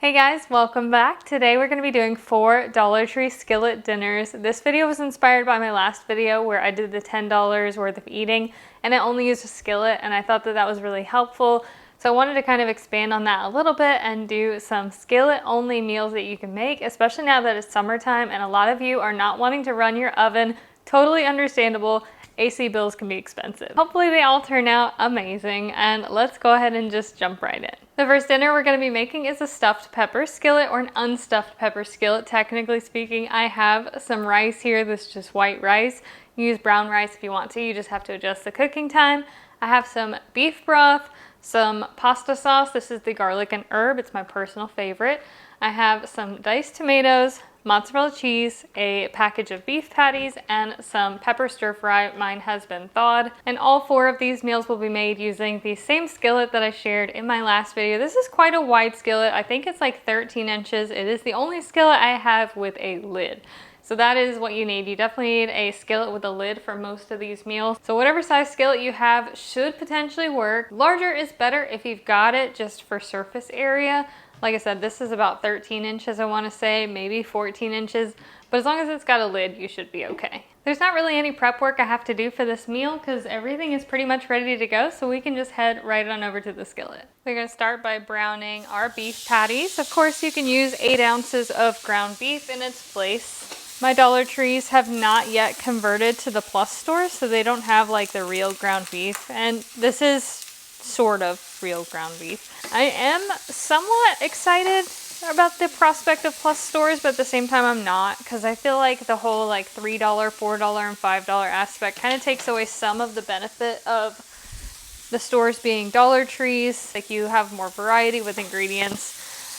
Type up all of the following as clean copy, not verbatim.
Hey guys, welcome back. Today we're going to be doing 4 Dollar Tree skillet dinners. This video was inspired by my last video where I did the $10 worth of eating and I only used a skillet, and I thought that that was really helpful. So I wanted to kind of expand on that a little bit and do some skillet only meals that you can make, especially now that it's summertime and a lot of you are not wanting to run your oven. Totally understandable. AC bills can be expensive. Hopefully they all turn out amazing, and let's go ahead and just jump right in. The first dinner we're going to be making is a stuffed pepper skillet, or an unstuffed pepper skillet, technically speaking. I have some rice here. This is just white rice. You use brown rice if you want to. You just have to adjust the cooking time. I have some beef broth, some pasta sauce. This is the garlic and herb. It's my personal favorite. I have some diced tomatoes, mozzarella cheese, a package of beef patties, and some pepper stir fry. Mine has been thawed. And all 4 of these meals will be made using the same skillet that I shared in my last video. This is quite a wide skillet. I think it's like 13 inches. It is the only skillet I have with a lid. So that is what you need. You definitely need a skillet with a lid for most of these meals. So whatever size skillet you have should potentially work. Larger is better if you've got it just for surface area. Like I said, this is about 13 inches, I want to say, maybe 14 inches. But as long as it's got a lid, you should be okay. There's not really any prep work I have to do for this meal because everything is pretty much ready to go. So we can just head right on over to the skillet. We're going to start by browning our beef patties. Of course, you can use 8 ounces of ground beef in its place. My Dollar Trees have not yet converted to the Plus store, so they don't have like the real ground beef. And this is sort of real ground beef. I am somewhat excited about the prospect of Plus stores, but at the same time I'm not, because I feel like the whole like $3, $4, and $5 aspect kind of takes away some of the benefit of the stores being Dollar Trees. Like, you have more variety with ingredients.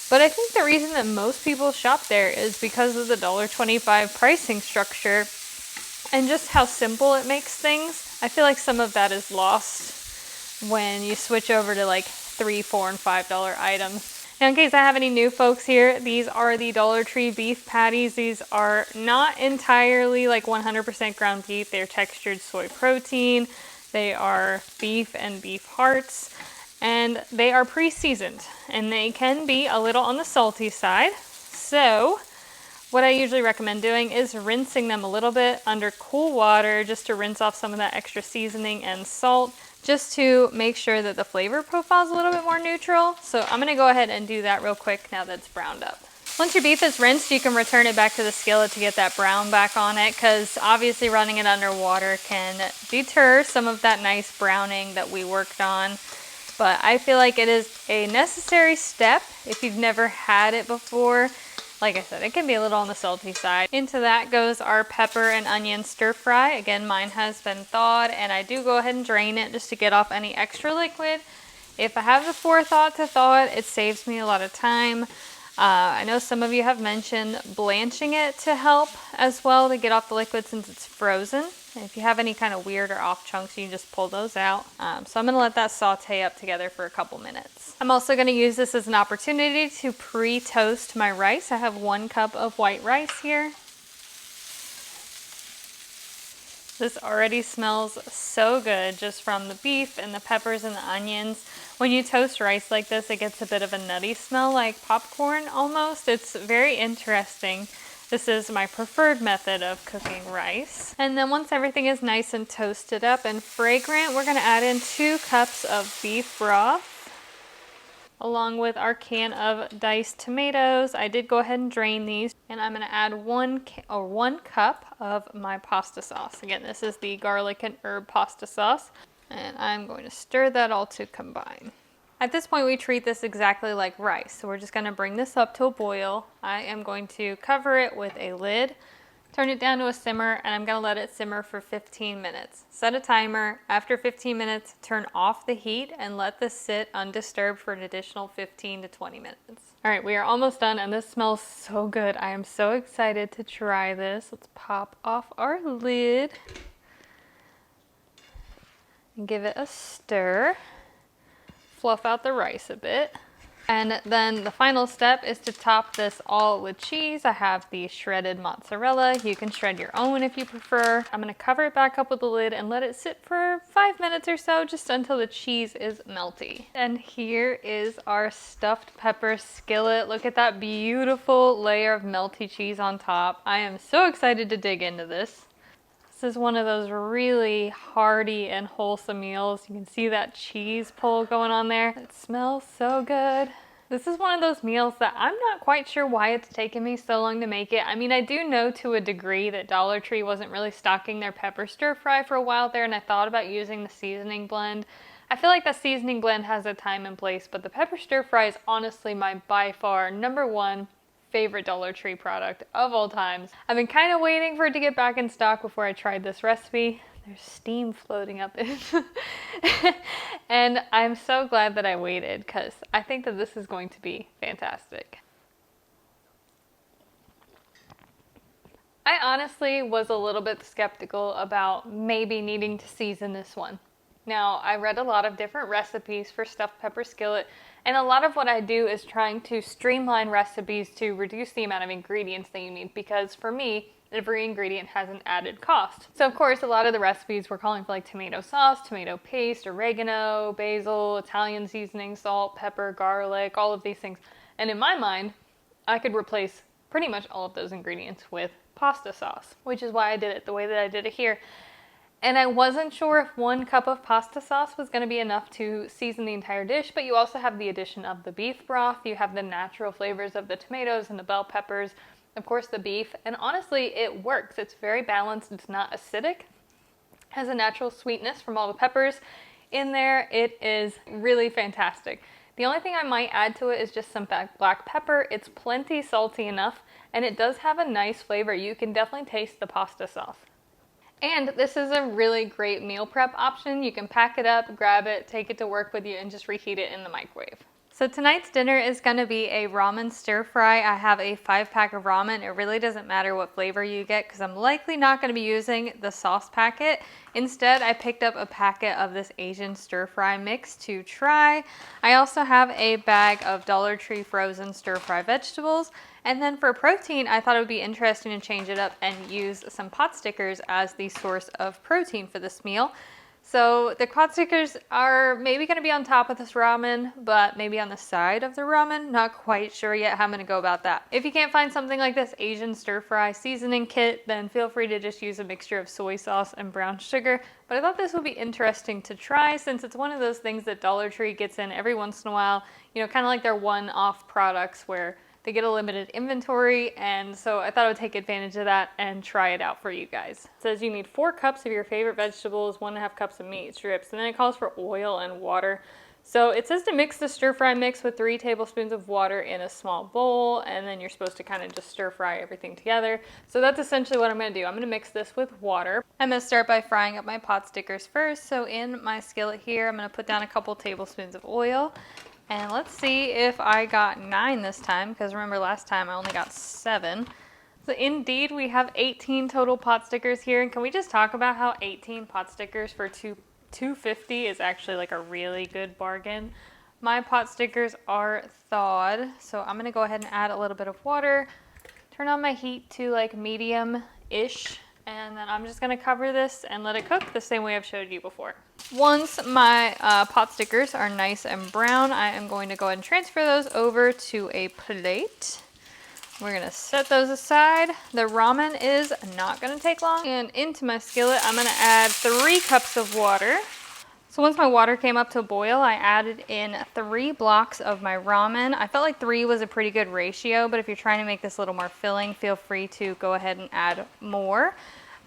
But I think the reason that most people shop there is because of the $1.25 pricing structure and just how simple it makes things. I feel like some of that is lost when you switch over to like $3, $4, and $5 items. Now, in case I have any new folks here, these are the Dollar Tree beef patties. These are not entirely like 100% ground beef. They're textured soy protein. They are beef and beef hearts, and they are pre-seasoned, and they can be a little on the salty side. So what I usually recommend doing is rinsing them a little bit under cool water just to rinse off some of that extra seasoning and salt, just to make sure that the flavor profile is a little bit more neutral. So I'm gonna go ahead and do that real quick now that it's browned up. Once your beef is rinsed, you can return it back to the skillet to get that brown back on it, because obviously running it underwater can deter some of that nice browning that we worked on. But I feel like it is a necessary step if you've never had it before. Like I said, it can be a little on the salty side. Into that goes our pepper and onion stir fry. Again, mine has been thawed, and I do go ahead and drain it just to get off any extra liquid. If I have the forethought to thaw it, it saves me a lot of time. I know some of you have mentioned blanching it to help as well to get off the liquid since it's frozen. And if you have any kind of weird or off chunks, you can just pull those out. So I'm going to let that saute up together for a couple minutes. I'm also going to use this as an opportunity to pre-toast my rice. I have 1 cup of white rice here. This already smells so good just from the beef and the peppers and the onions. When you toast rice like this, it gets a bit of a nutty smell, like popcorn almost. It's very interesting. This is my preferred method of cooking rice. And then once everything is nice and toasted up and fragrant, we're gonna add in 2 cups of beef broth, along with our can of diced tomatoes. I did go ahead and drain these, and I'm gonna add 1 cup of my pasta sauce. Again, this is the garlic and herb pasta sauce, and I'm going to stir that all to combine. At this point, we treat this exactly like rice. So we're just gonna bring this up to a boil. I am going to cover it with a lid, turn it down to a simmer, and I'm gonna let it simmer for 15 minutes. Set a timer. After 15 minutes, turn off the heat and let this sit undisturbed for an additional 15 to 20 minutes. All right, we are almost done, and this smells so good. I am so excited to try this. Let's pop off our lid and give it a stir. Fluff out the rice a bit. And then the final step is to top this all with cheese. I have the shredded mozzarella. You can shred your own if you prefer. I'm gonna cover it back up with the lid and let it sit for 5 minutes or so, just until the cheese is melty. And here is our stuffed pepper skillet. Look at that beautiful layer of melty cheese on top. I am so excited to dig into this. This is one of those really hearty and wholesome meals. You can see that cheese pull going on there. It smells so good. This is one of those meals that I'm not quite sure why it's taken me so long to make it. I mean, I do know to a degree that Dollar Tree wasn't really stocking their pepper stir fry for a while there, and I thought about using the seasoning blend. I feel like the seasoning blend has a time and place, but the pepper stir fry is honestly my by far #1 favorite Dollar Tree product of all times. I've been kind of waiting for it to get back in stock before I tried this recipe. There's steam floating up in and I'm so glad that I waited, because I think that this is going to be fantastic. I honestly was a little bit skeptical about maybe needing to season this one. Now, I read a lot of different recipes for stuffed pepper skillet, and a lot of what I do is trying to streamline recipes to reduce the amount of ingredients that you need, because for me, every ingredient has an added cost. So of course, a lot of the recipes were calling for like tomato sauce, tomato paste, oregano, basil, Italian seasoning, salt, pepper, garlic, all of these things. And in my mind, I could replace pretty much all of those ingredients with pasta sauce, which is why I did it the way that I did it here. And I wasn't sure if 1 cup of pasta sauce was going to be enough to season the entire dish, but you also have the addition of the beef broth, you have the natural flavors of the tomatoes and the bell peppers, of course the beef, and honestly it works. It's very balanced, it's not acidic, has a natural sweetness from all the peppers in there. It is really fantastic. The only thing I might add to it is just some black pepper. It's plenty salty enough, and it does have a nice flavor. You can definitely taste the pasta sauce. And this is a really great meal prep option. You can pack it up, grab it, take it to work with you, and just reheat it in the microwave. So tonight's dinner is going to be a ramen stir fry. I have a 5-pack of ramen. It really doesn't matter what flavor you get, because I'm likely not going to be using the sauce packet. Instead, I picked up a packet of this Asian stir fry mix to try. I also have a bag of Dollar Tree frozen stir fry vegetables. And then for protein, I thought it would be interesting to change it up and use some pot stickers as the source of protein for this meal. So the pot stickers are maybe going to be on top of this ramen, but maybe on the side of the ramen. Not quite sure yet how I'm going to go about that. If you can't find something like this Asian stir fry seasoning kit, then feel free to just use a mixture of soy sauce and brown sugar. But I thought this would be interesting to try, since it's one of those things that Dollar Tree gets in every once in a while, you know, kind of like their one-off products where they get a limited inventory, and so I thought I would take advantage of that and try it out for you guys. It says you need 4 cups of your favorite vegetables, 1.5 cups of meat strips, and then it calls for oil and water. So it says to mix the stir fry mix with 3 tablespoons of water in a small bowl, and then you're supposed to kind of just stir fry everything together. So that's essentially what I'm going to do. I'm going to mix this with water. I'm going to start by frying up my pot stickers first. So in my skillet here, I'm going to put down a couple tablespoons of oil. And let's see if I got 9 this time, because remember last time I only got 7. So indeed, we have 18 total pot stickers here. And can we just talk about how 18 pot stickers for $2.50 is actually like a really good bargain? My pot stickers are thawed, so I'm gonna go ahead and add a little bit of water, turn on my heat to like medium-ish, and then I'm just gonna cover this and let it cook the same way I've showed you before. Once my pot stickers are nice and brown, I am going to go ahead and transfer those over to a plate. We're gonna set those aside. The ramen is not gonna take long. And into my skillet, I'm gonna add 3 cups of water. So once my water came up to a boil, I added in 3 blocks of my ramen. I felt like 3 was a pretty good ratio, but if you're trying to make this a little more filling, feel free to go ahead and add more.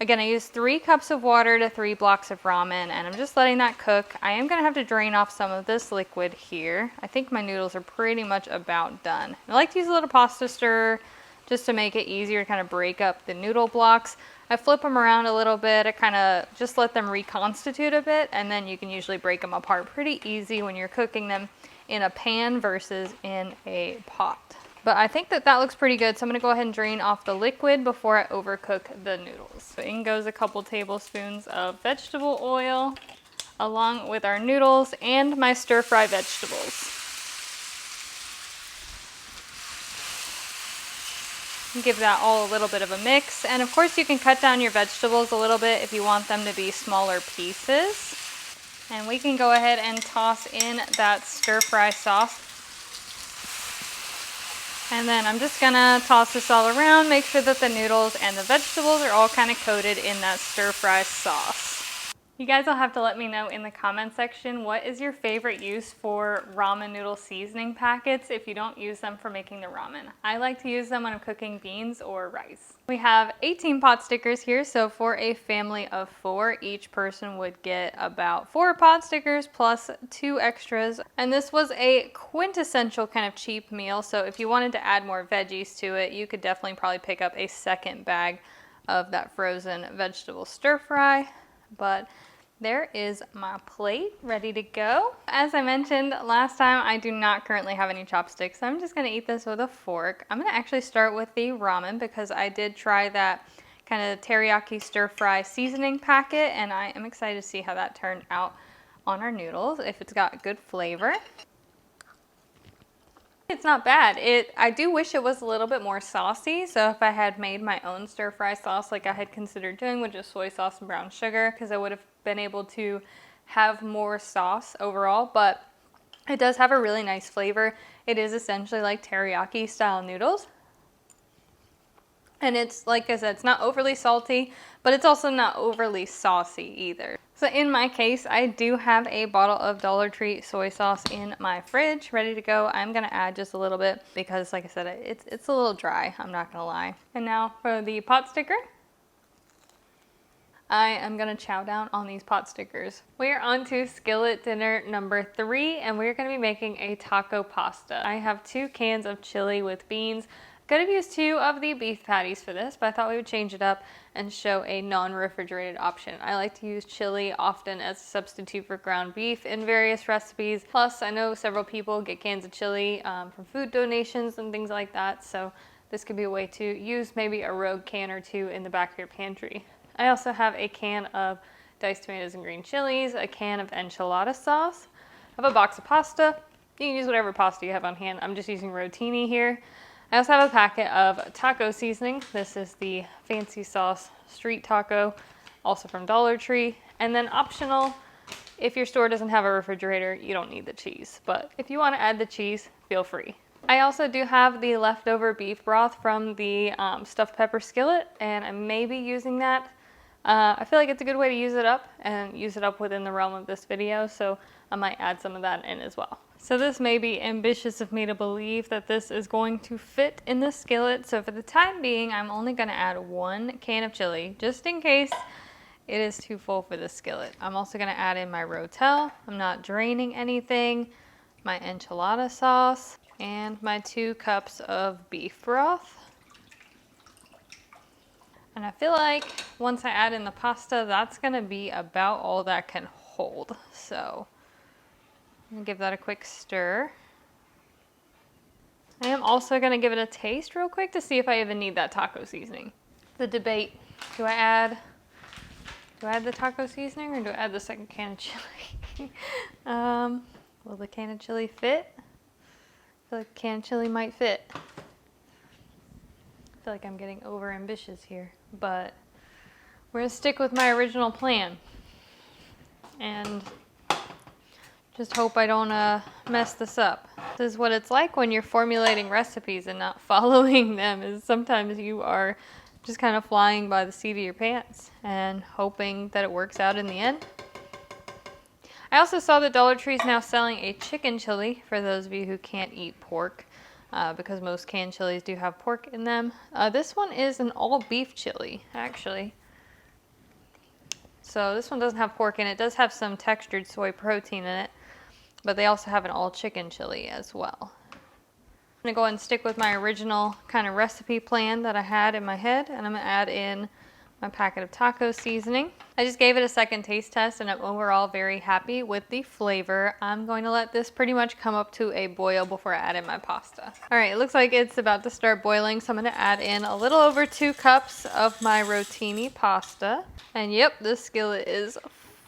Again, I used 3 cups of water to 3 blocks of ramen, and I'm just letting that cook. I am gonna have to drain off some of this liquid here. I think my noodles are pretty much about done. I like to use a little pasta stir just to make it easier to kind of break up the noodle blocks. I flip them around a little bit. I kind of just let them reconstitute a bit, and then you can usually break them apart pretty easy when you're cooking them in a pan versus in a pot. But I think that looks pretty good, so I'm gonna go ahead and drain off the liquid before I overcook the noodles. So in goes a couple tablespoons of vegetable oil, along with our noodles and my stir-fry vegetables. Give that all a little bit of a mix. And of course you can cut down your vegetables a little bit if you want them to be smaller pieces. And we can go ahead and toss in that stir fry sauce. And then I'm just gonna toss this all around, make sure that the noodles and the vegetables are all kind of coated in that stir fry sauce. You guys will have to let me know in the comment section, what is your favorite use for ramen noodle seasoning packets if you don't use them for making the ramen? I like to use them when I'm cooking beans or rice. We have 18 pot stickers here, so for a family of 4, each person would get about 4 pot stickers plus 2 extras. And this was a quintessential kind of cheap meal, so if you wanted to add more veggies to it, you could definitely probably pick up a second bag of that frozen vegetable stir fry. But there is my plate ready to go. As I mentioned last time, I do not currently have any chopsticks, so I'm just gonna eat this with a fork. I'm gonna actually start with the ramen because I did try that kind of teriyaki stir fry seasoning packet, and I am excited to see how that turned out on our noodles, if it's got good flavor. It's not bad. I do wish it was a little bit more saucy, so if I had made my own stir fry sauce like I had considered doing with just soy sauce and brown sugar, because I would have been able to have more sauce overall, but it does have a really nice flavor. It is essentially like teriyaki style noodles. And it's, like I said, it's not overly salty, but it's also not overly saucy either. So in my case, I do have a bottle of Dollar Tree soy sauce in my fridge ready to go. I'm gonna add just a little bit because, like I said, it's a little dry, I'm not gonna lie. And now for the pot sticker. I am gonna chow down on these pot stickers. We are on to skillet dinner number 3, and we're gonna be making a taco pasta. I have 2 cans of chili with beans. Could have used 2 of the beef patties for this, but I thought we would change it up and show a non-refrigerated option. I like to use chili often as a substitute for ground beef in various recipes. Plus, I know several people get cans of chili from food donations and things like that, so this could be a way to use maybe a rogue can or 2 in the back of your pantry. I also have a can of diced tomatoes and green chilies, a can of enchilada sauce, I have a box of pasta. You can use whatever pasta you have on hand. I'm just using rotini here. I also have a packet of taco seasoning. This is the fancy sauce street taco, also from Dollar Tree. And then optional, if your store doesn't have a refrigerator, you don't need the cheese. But if you want to add the cheese, feel free. I also do have the leftover beef broth from the stuffed pepper skillet, and I may be using that. I feel like it's a good way to use it up and use it up within the realm of this video, so I might add some of that in as well. So this may be ambitious of me to believe that this is going to fit in the skillet, so for the time being, I'm only going to add 1 can of chili, just in case it is too full for the skillet. I'm also going to add in my rotel. I'm not draining anything, my enchilada sauce, and my 2 cups of beef broth. And I feel like once I add in the pasta, that's going to be about all that can hold. So I'm going to give that a quick stir. I am also going to give it a taste real quick to see if I even need that taco seasoning. The debate, do I add the taco seasoning or do I add the second can of chili? Will the can of chili fit? I feel like the can of chili might fit. I feel like I'm getting over ambitious here, but we're gonna stick with my original plan and just hope I don't mess this up. This is what it's like when you're formulating recipes and not following them, is sometimes you are just kind of flying by the seat of your pants and hoping that it works out in the end. I also saw that Dollar Tree is now selling a chicken chili for those of you who can't eat pork. Because most canned chilies do have pork in them. This one is an all beef chili, actually. So this one doesn't have pork in it. It does have some textured soy protein in it, but they also have an all chicken chili as well. I'm gonna go ahead and stick with my original kind of recipe plan that I had in my head, and I'm gonna add in my packet of taco seasoning. I just gave it a second taste test and I'm overall very happy with the flavor. I'm going to let this pretty much come up to a boil before I add in my pasta. All right, it looks like it's about to start boiling, so I'm going to add in a little over 2 cups of my rotini pasta. And yep, this skillet is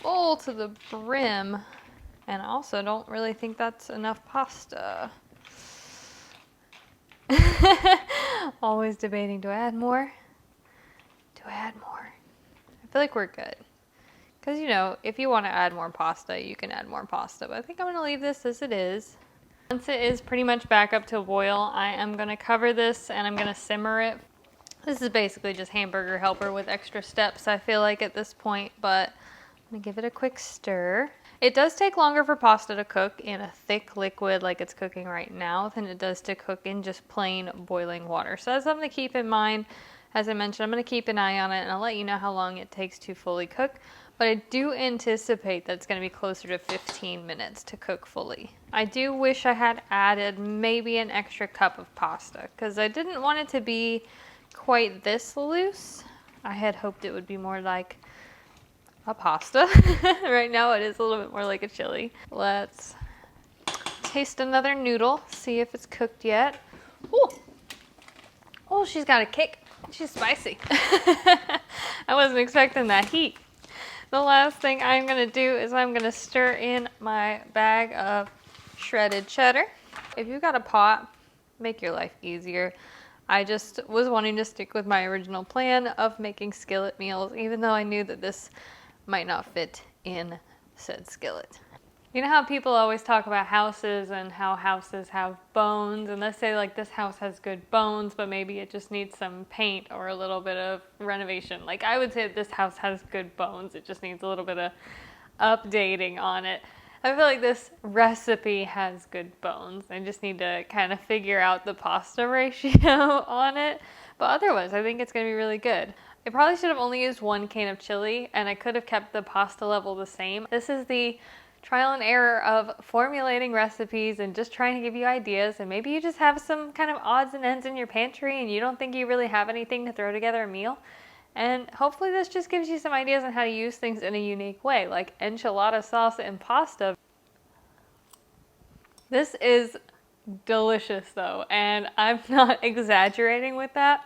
full to the brim. And I also don't really think that's enough pasta. Always debating, do I add more? Do I add more? I feel like we're good. Because, you know, if you want to add more pasta, you can add more pasta. But I think I'm going to leave this as it is. Once it is pretty much back up to a boil, I am going to cover this and I'm going to simmer it. This is basically just hamburger helper with extra steps, I feel like, at this point. But I'm going to give it a quick stir. It does take longer for pasta to cook in a thick liquid like it's cooking right now than it does to cook in just plain boiling water. So that's something to keep in mind. As I mentioned, I'm going to keep an eye on it and I'll let you know how long it takes to fully cook. But I do anticipate that it's going to be closer to 15 minutes to cook fully. I do wish I had added maybe an extra cup of pasta because I didn't want it to be quite this loose. I had hoped it would be more like a pasta. Right now it is a little bit more like a chili. Let's taste another noodle, see if it's cooked yet. Ooh. Oh, she's got a kick. She's spicy. I wasn't expecting that heat. The last thing I'm going to do is I'm going to stir in my bag of shredded cheddar. If you've got a pot, make your life easier. I just was wanting to stick with my original plan of making skillet meals, even though I knew that this might not fit in said skillet. You know how people always talk about houses and how houses have bones, and they say like this house has good bones, but maybe it just needs some paint or a little bit of renovation. Like I would say that this house has good bones, it just needs a little bit of updating on it. I feel like this recipe has good bones. I just need to kind of figure out the pasta ratio on it, but otherwise I think it's going to be really good. I probably should have only used 1 can of chili, and I could have kept the pasta level the same. This is the trial and error of formulating recipes and just trying to give you ideas, and maybe you just have some kind of odds and ends in your pantry and you don't think you really have anything to throw together a meal. And hopefully this just gives you some ideas on how to use things in a unique way, like enchilada sauce and pasta. This is delicious though, and I'm not exaggerating with that.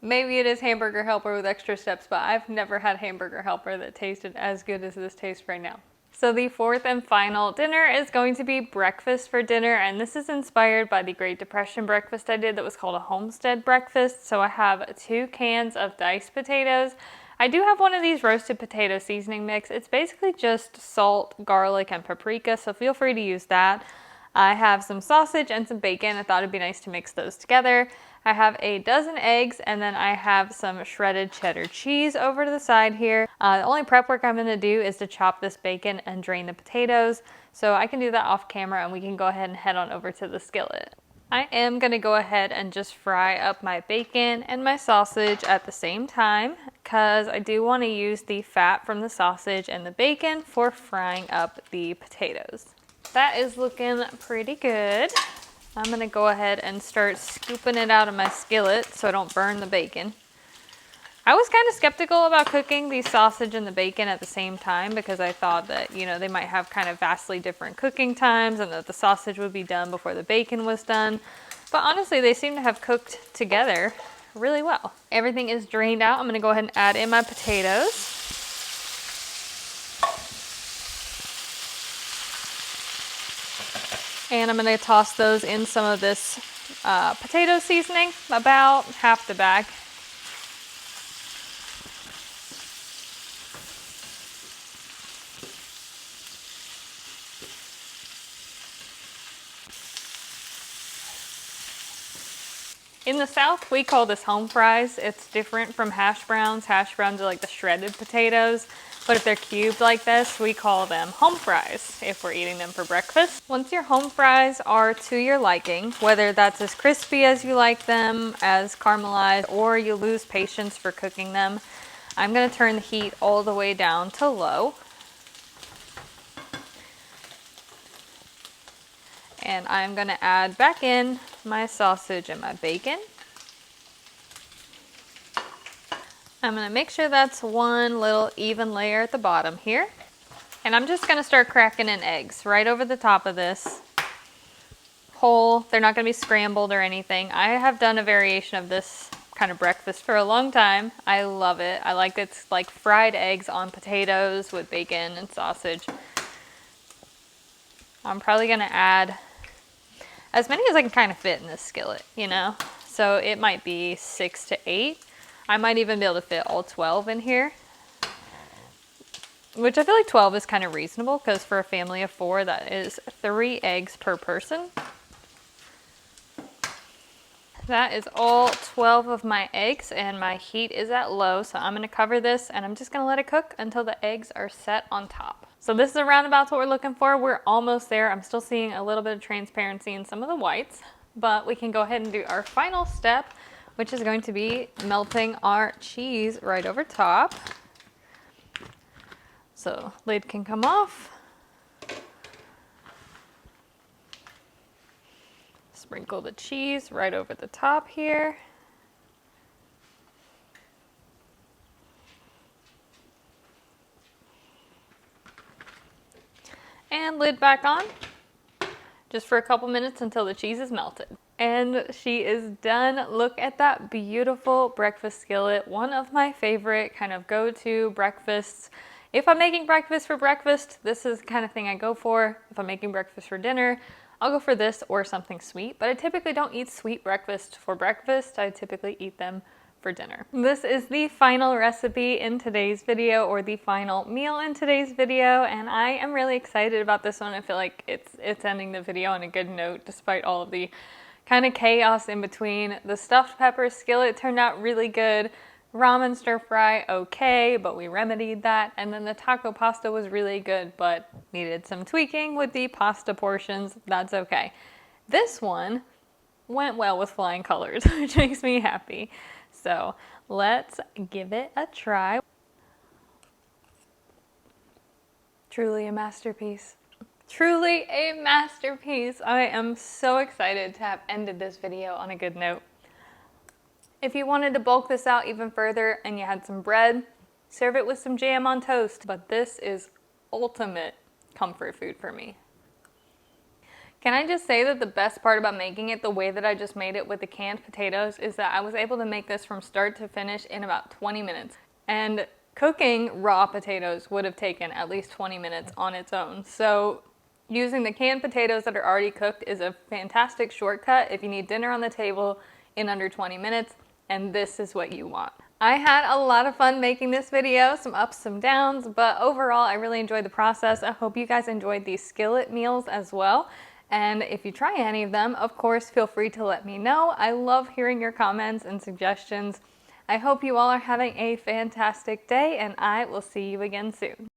Maybe it is hamburger helper with extra steps, but I've never had hamburger helper that tasted as good as this tastes right now. So the fourth and final dinner is going to be breakfast for dinner, and this is inspired by the Great Depression breakfast I did that was called a homestead breakfast. So I have 2 cans of diced potatoes. I do have one of these roasted potato seasoning mix. It's basically just salt, garlic, and paprika, so feel free to use that. I have some sausage and some bacon. I thought it'd be nice to mix those together. I have a dozen eggs, and then I have some shredded cheddar cheese over to the side here. The only prep work I'm going to do is to chop this bacon and drain the potatoes. So I can do that off camera and we can go ahead and head on over to the skillet. I am going to go ahead and just fry up my bacon and my sausage at the same time because I do want to use the fat from the sausage and the bacon for frying up the potatoes. That is looking pretty good. I'm going to go ahead and start scooping it out of my skillet so I don't burn the bacon. I was kind of skeptical about cooking the sausage and the bacon at the same time because I thought that, you know, they might have kind of vastly different cooking times and that the sausage would be done before the bacon was done. But honestly, they seem to have cooked together really well. Everything is drained out. I'm going to go ahead and add in my potatoes. And I'm going to toss those in some of this potato seasoning, about half the bag. In the South, we call this home fries. It's different from hash browns. Hash browns are like the shredded potatoes. But if they're cubed like this, we call them home fries if we're eating them for breakfast. Once your home fries are to your liking, whether that's as crispy as you like them, as caramelized, or you lose patience for cooking them, I'm going to turn the heat all the way down to low. And I'm going to add back in my sausage and my bacon. I'm going to make sure that's one little even layer at the bottom here. And I'm just going to start cracking in eggs right over the top of this. Whole, they're not going to be scrambled or anything. I have done a variation of this kind of breakfast for a long time. I love it. I like it's like fried eggs on potatoes with bacon and sausage. I'm probably going to add as many as I can kind of fit in this skillet, you know? so it might be 6 to 8. I might even be able to fit all 12 in here, which I feel like 12 is kind of reasonable because for a family of 4, that is 3 eggs per person. That is all 12 of my eggs, and my heat is at low, so I'm going to cover this and I'm just going to let it cook until the eggs are set on top. So this is around about what we're looking for. We're almost there. I'm still seeing a little bit of transparency in some of the whites, but we can go ahead and do our final step, which is going to be melting our cheese right over top. So lid can come off. Sprinkle the cheese right over the top here. And lid back on, just for a couple minutes until the cheese is melted. And she is done. Look at that beautiful breakfast skillet. One of my favorite kind of go-to breakfasts. If I'm making breakfast for breakfast, this is the kind of thing I go for. If I'm making breakfast for dinner, I'll go for this or something sweet, but I typically don't eat sweet breakfast for breakfast. I typically eat them for dinner. This is the final recipe in today's video, or the final meal in today's video, and I am really excited about this one. I feel like it's ending the video on a good note despite all of the kind of chaos in between. The stuffed pepper skillet turned out really good. Ramen stir fry, okay, but we remedied that. And then the taco pasta was really good, but needed some tweaking with the pasta portions. That's okay. This one went well with flying colors, which makes me happy. So let's give it a try. Truly a masterpiece. Truly a masterpiece. I am so excited to have ended this video on a good note. If you wanted to bulk this out even further and you had some bread, serve it with some jam on toast. But this is ultimate comfort food for me. Can I just say that the best part about making it the way that I just made it with the canned potatoes is that I was able to make this from start to finish in about 20 minutes. And cooking raw potatoes would have taken at least 20 minutes on its own. So using the canned potatoes that are already cooked is a fantastic shortcut if you need dinner on the table in under 20 minutes. And this is what you want. I had a lot of fun making this video, some ups, some downs, but overall I really enjoyed the process. I hope you guys enjoyed these skillet meals as well. And if you try any of them, of course, feel free to let me know. I love hearing your comments and suggestions. I hope you all are having a fantastic day, and I will see you again soon.